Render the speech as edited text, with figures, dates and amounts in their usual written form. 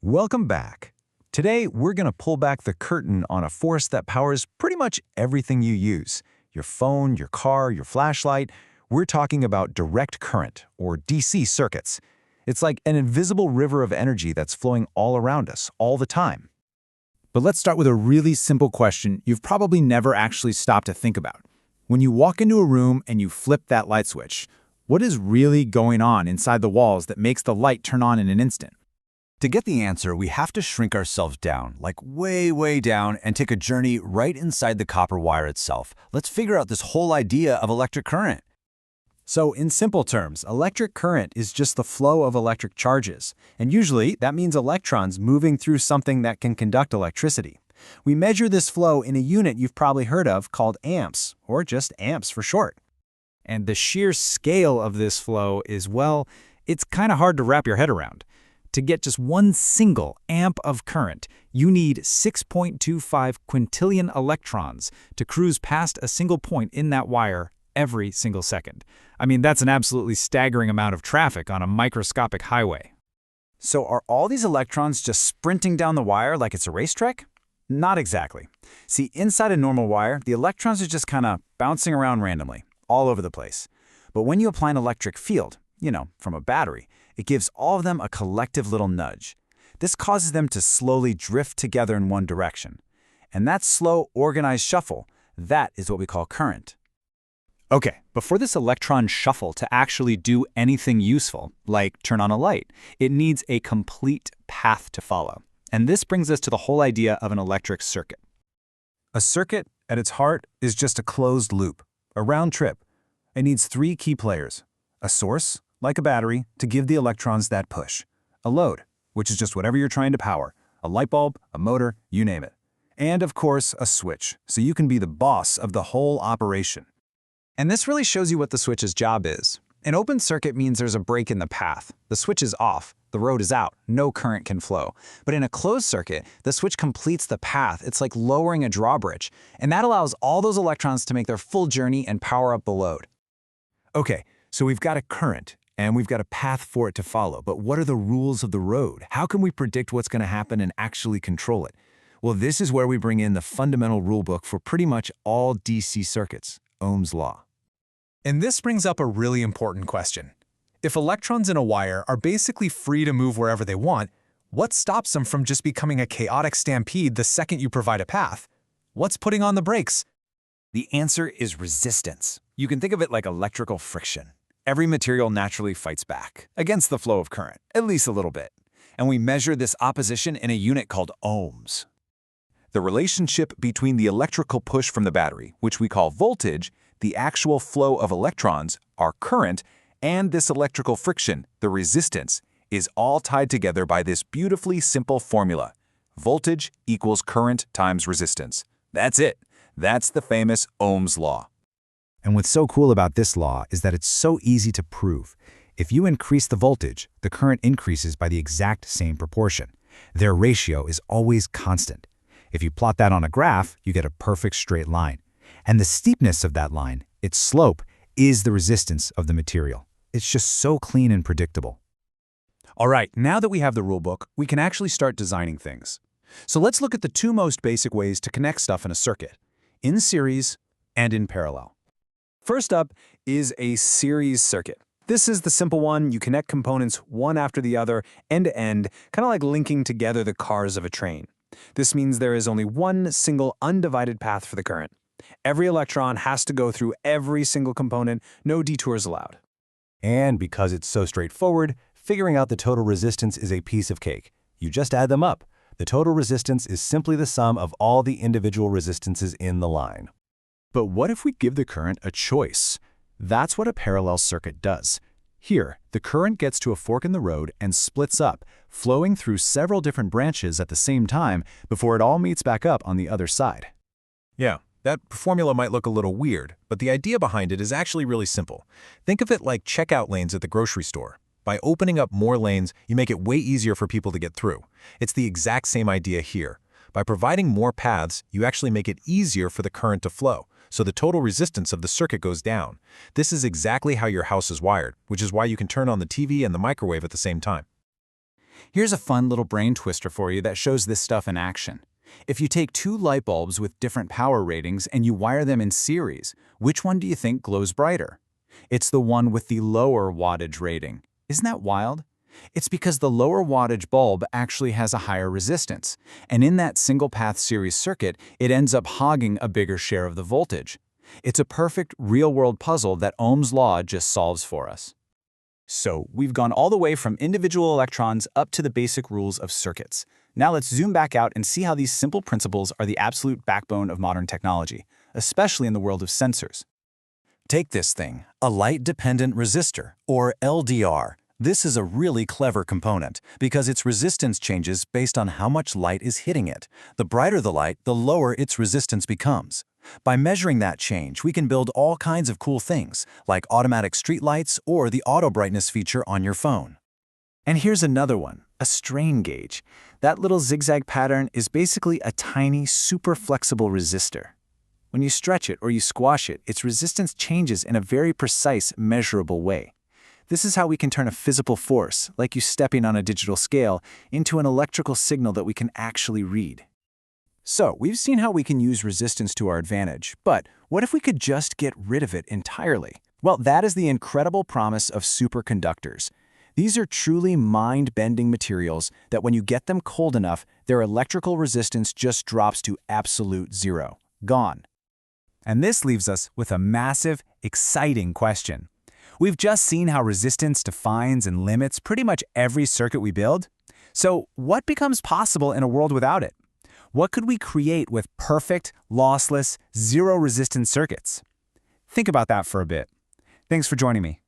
Welcome back. Today, we're going to pull back the curtain on a force that powers pretty much everything you use. Your phone, your car, your flashlight. We're talking about direct current, or DC circuits. It's like an invisible river of energy that's flowing all around us, all the time. But let's start with a really simple question you've probably never actually stopped to think about. When you walk into a room and you flip that light switch, what is really going on inside the walls that makes the light turn on in an instant? To get the answer, we have to shrink ourselves down, like way down, and take a journey right inside the copper wire itself. Let's figure out this whole idea of electric current. So in simple terms, electric current is just the flow of electric charges. And usually, that means electrons moving through something that can conduct electricity. We measure this flow in a unit you've probably heard of called amps, or just amps for short. And the sheer scale of this flow is, well, it's kind of hard to wrap your head around. To get just one single amp of current, you need 6.25 quintillion electrons to cruise past a single point in that wire every single second. I mean, that's an absolutely staggering amount of traffic on a microscopic highway. So are all these electrons just sprinting down the wire like it's a racetrack? Not exactly. See, inside a normal wire, the electrons are just kind of bouncing around randomly, all over the place. But when you apply an electric field, from a battery, it gives all of them a collective little nudge. This causes them to slowly drift together in one direction. And that slow, organized shuffle, that is what we call current. Okay, but for this electron shuffle to actually do anything useful, like turn on a light, it needs a complete path to follow. And this brings us to the whole idea of an electric circuit. A circuit, at its heart, is just a closed loop, a round trip. It needs three key players: a source, like a battery, to give the electrons that push; a load, which is just whatever you're trying to power; a light bulb, a motor, you name it; and, of course, a switch, so you can be the boss of the whole operation. And this really shows you what the switch's job is. An open circuit means there's a break in the path. The switch is off, the road is out, no current can flow. But in a closed circuit, the switch completes the path. It's like lowering a drawbridge, and that allows all those electrons to make their full journey and power up the load. Okay, so we've got a current, and we've got a path for it to follow, but what are the rules of the road? How can we predict what's going to happen and actually control it? Well, this is where we bring in the fundamental rulebook for pretty much all DC circuits, Ohm's law. And this brings up a really important question. If electrons in a wire are basically free to move wherever they want, what stops them from just becoming a chaotic stampede the second you provide a path? What's putting on the brakes? The answer is resistance. You can think of it like electrical friction. Every material naturally fights back against the flow of current, at least a little bit. And we measure this opposition in a unit called ohms. The relationship between the electrical push from the battery, which we call voltage, the actual flow of electrons, our current, and this electrical friction, the resistance, is all tied together by this beautifully simple formula. Voltage equals current times resistance. That's it. That's the famous Ohm's law. And what's so cool about this law is that it's so easy to prove. If you increase the voltage, the current increases by the exact same proportion. Their ratio is always constant. If you plot that on a graph, you get a perfect straight line. And the steepness of that line, its slope, is the resistance of the material. It's just so clean and predictable. All right, now that we have the rulebook, we can actually start designing things. So let's look at the two most basic ways to connect stuff in a circuit: in series and in parallel. First up is a series circuit. This is the simple one. You connect components one after the other, end to end, kind of like linking together the cars of a train. This means there is only one single undivided path for the current. Every electron has to go through every single component, no detours allowed. And because it's so straightforward, figuring out the total resistance is a piece of cake. You just add them up. The total resistance is simply the sum of all the individual resistances in the line. But what if we give the current a choice? That's what a parallel circuit does. Here, the current gets to a fork in the road and splits up, flowing through several different branches at the same time before it all meets back up on the other side. Yeah, that formula might look a little weird, but the idea behind it is actually really simple. Think of it like checkout lanes at the grocery store. By opening up more lanes, you make it way easier for people to get through. It's the exact same idea here. By providing more paths, you actually make it easier for the current to flow, so the total resistance of the circuit goes down. This is exactly how your house is wired, which is why you can turn on the TV and the microwave at the same time. Here's a fun little brain twister for you that shows this stuff in action. If you take two light bulbs with different power ratings and you wire them in series, which one do you think glows brighter? It's the one with the lower wattage rating. Isn't that wild? It's because the lower wattage bulb actually has a higher resistance, and in that single-path series circuit, it ends up hogging a bigger share of the voltage. It's a perfect real-world puzzle that Ohm's law just solves for us. So, we've gone all the way from individual electrons up to the basic rules of circuits. Now let's zoom back out and see how these simple principles are the absolute backbone of modern technology, especially in the world of sensors. Take this thing, a light-dependent resistor, or LDR. This is a really clever component because its resistance changes based on how much light is hitting it. The brighter the light, the lower its resistance becomes. By measuring that change, we can build all kinds of cool things, like automatic streetlights or the auto brightness feature on your phone. And here's another one, a strain gauge. That little zigzag pattern is basically a tiny, super flexible resistor. When you stretch it or you squash it, its resistance changes in a very precise, measurable way. This is how we can turn a physical force, like you stepping on a digital scale, into an electrical signal that we can actually read. So, we've seen how we can use resistance to our advantage, but what if we could just get rid of it entirely? Well, that is the incredible promise of superconductors. These are truly mind-bending materials that when you get them cold enough, their electrical resistance just drops to absolute zero. Gone. And this leaves us with a massive, exciting question. We've just seen how resistance defines and limits pretty much every circuit we build. So what becomes possible in a world without it? What could we create with perfect, lossless, zero-resistance circuits? Think about that for a bit. Thanks for joining me.